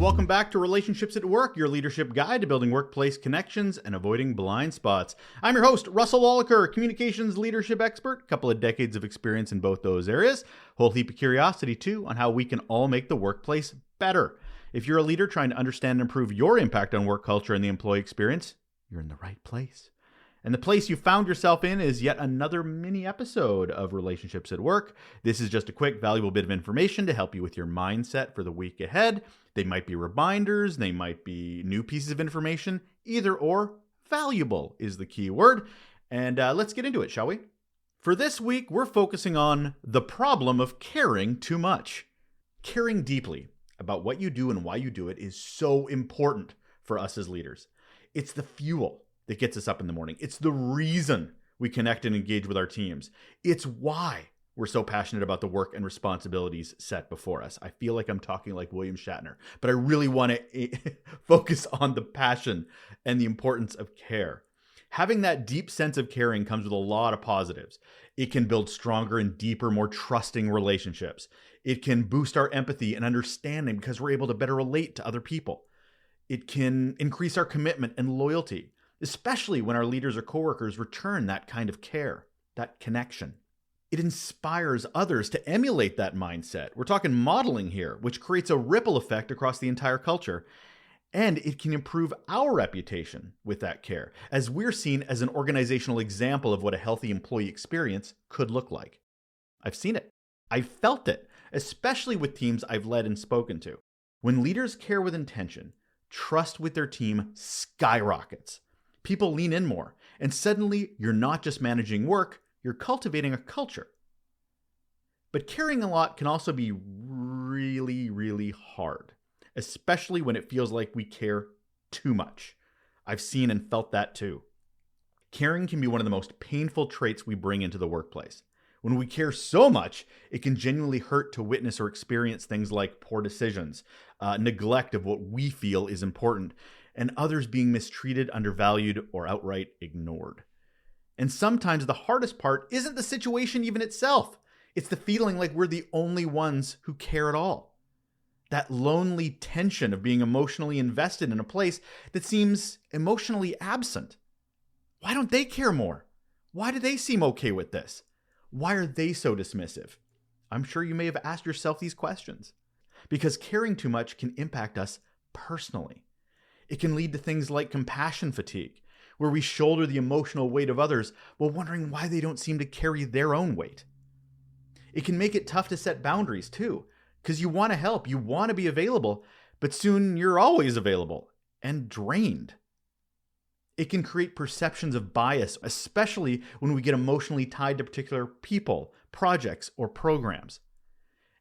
welcome back to Relationships at Work, your leadership guide to building workplace connections and avoiding blind spots. I'm your host, Russel Lolacher, communications leadership expert, a couple of decades of experience in both those areas, whole heap of curiosity too on how we can all make the workplace better. If you're a leader trying to understand and improve your impact on work culture and the employee experience, you're in the right place. And the place you found yourself in is yet another mini episode of Relationships at Work. This is just a quick, valuable bit of information to help you with your mindset for the week ahead. They might be reminders, they might be new pieces of information, either or. Valuable is the key word. And let's get into it, shall we? For this week, we're focusing on the problem of caring too much. Caring deeply about what you do and why you do it is so important for us as leaders. It's the fuel that gets us up in the morning. It's the reason we connect and engage with our teams. It's why we're so passionate about the work and responsibilities set before us. I feel like I'm talking like William Shatner, but I really want to focus on the passion and the importance of care. Having that deep sense of caring comes with a lot of positives. It can build stronger and deeper, more trusting relationships. It can boost our empathy and understanding because we're able to better relate to other people. It can increase our commitment and loyalty, especially when our leaders or coworkers return that kind of care, that connection. It inspires others to emulate that mindset. We're talking modeling here, which creates a ripple effect across the entire culture. And it can improve our reputation with that care, as we're seen as an organizational example of what a healthy employee experience could look like. I've seen it. I've felt it, especially with teams I've led and spoken to. When leaders care with intention, trust with their team skyrockets. People lean in more, and suddenly you're not just managing work, you're cultivating a culture. But caring a lot can also be really, really hard, especially when it feels like we care too much. I've seen and felt that too. Caring can be one of the most painful traits we bring into the workplace. When we care so much, it can genuinely hurt to witness or experience things like poor decisions, neglect of what we feel is important, and others being mistreated, undervalued, or outright ignored. And sometimes the hardest part isn't the situation even itself. It's the feeling like we're the only ones who care at all. That lonely tension of being emotionally invested in a place that seems emotionally absent. Why don't they care more? Why do they seem okay with this? Why are they so dismissive? I'm sure you may have asked yourself these questions. Because caring too much can impact us personally. It can lead to things like compassion fatigue, where we shoulder the emotional weight of others while wondering why they don't seem to carry their own weight. It can make it tough to set boundaries too, because you want to help, you want to be available, but soon you're always available and drained. It can create perceptions of bias, especially when we get emotionally tied to particular people, projects, or programs.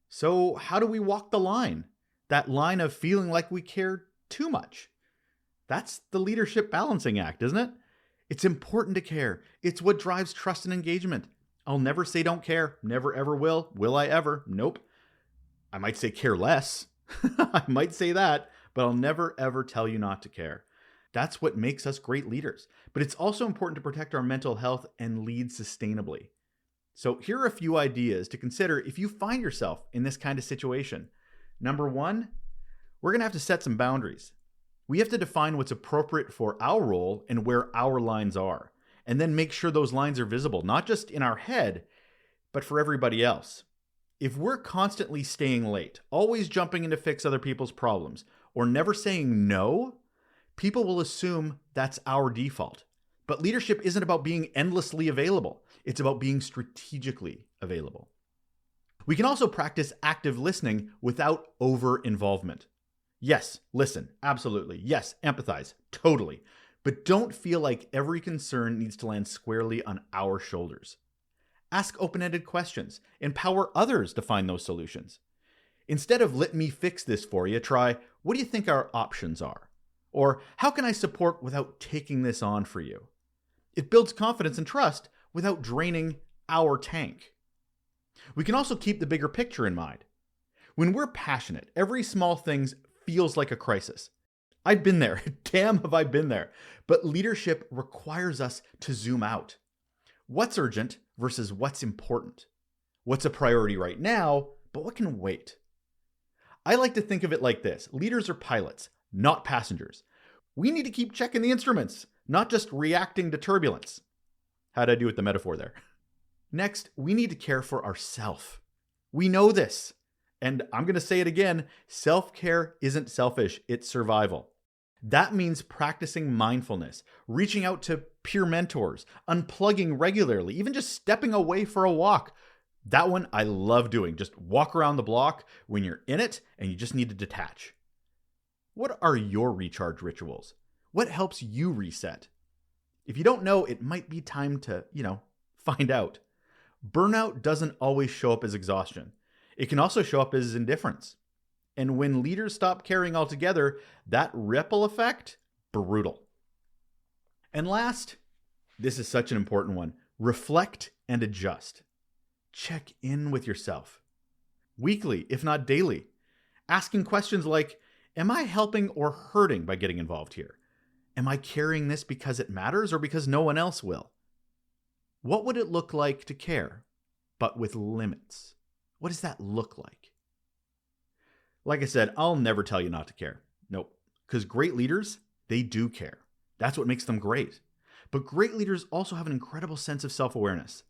So how do we walk the line? That line of feeling like we care too much. That's the leadership balancing act, isn't it? It's important to care. It's what drives trust and engagement. I'll never say don't care. Never ever will. Will I ever? Nope. I might say care less. I might say that, but I'll never ever tell you not to care. That's what makes us great leaders. But it's also important to protect our mental health and lead sustainably. So here are a few ideas to consider if you find yourself in this kind of situation. Number one, we're going to have to set some boundaries. We have to define what's appropriate for our role and where our lines are, and then make sure those lines are visible, not just in our head, but for everybody else. If we're constantly staying late, always jumping in to fix other people's problems, or never saying no, people will assume that's our default. But leadership isn't about being endlessly available. It's about being strategically available. We can also practice active listening without over-involvement. Yes, listen, absolutely. Yes, empathize, totally. But don't feel like every concern needs to land squarely on our shoulders. Ask open-ended questions. Empower others to find those solutions. Instead of let me fix this for you, try, what do you think our options are? Or how can I support without taking this on for you? It builds confidence and trust without draining our tank. We can also keep the bigger picture in mind. When we're passionate, every small thing feels like a crisis. I've been there. Damn, have I been there. But leadership requires us to zoom out. What's urgent versus what's important? What's a priority right now, but what can wait? I like to think of it like this. Leaders are pilots, not passengers. We need to keep checking the instruments, not just reacting to turbulence. How'd I do with the metaphor there? Next, we need to care for ourselves. We know this. And I'm going to say it again, self-care isn't selfish, it's survival. That means practicing mindfulness, reaching out to peer mentors, unplugging regularly, even just stepping away for a walk. That one I love doing. Just walk around the block when you're in it and you just need to detach. What are your recharge rituals? What helps you reset? If you don't know, it might be time to, find out. Burnout doesn't always show up as exhaustion. It can also show up as indifference. And when leaders stop caring altogether, that ripple effect, brutal. And last, this is such an important one, reflect and adjust. Check in with yourself. Weekly, if not daily. Asking questions like, am I helping or hurting by getting involved here? Am I carrying this because it matters or because no one else will? What would it look like to care, but with limits? What does that look like? Like I said, I'll never tell you not to care. Nope. Because great leaders, they do care. That's what makes them great. But great leaders also have an incredible sense of self-awareness.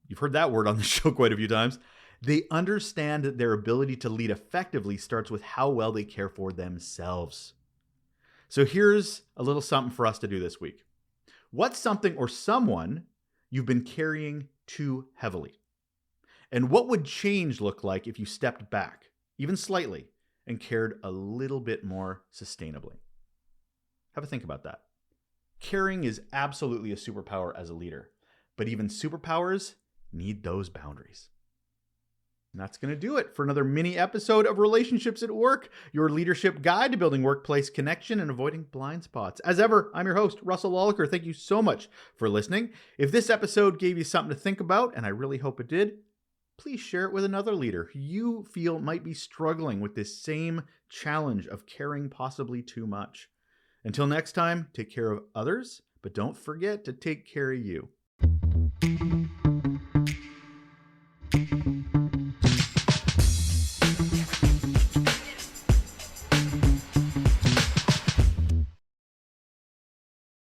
You've heard that word on the show quite a few times. They understand that their ability to lead effectively starts with how well they care for themselves. So here's a little something for us to do this week. What's something or someone you've been carrying too heavily? And what would change look like if you stepped back, even slightly, and cared a little bit more sustainably? Have a think about that. Caring is absolutely a superpower as a leader, but even superpowers need those boundaries. And that's going to do it for another mini episode of Relationships at Work, your leadership guide to building workplace connection and avoiding blind spots. As ever, I'm your host, Russel Lolacher. Thank you so much for listening. If this episode gave you something to think about, and I really hope it did, please share it with another leader who you feel might be struggling with this same challenge of caring possibly too much. Until next time, take care of others, but don't forget to take care of you.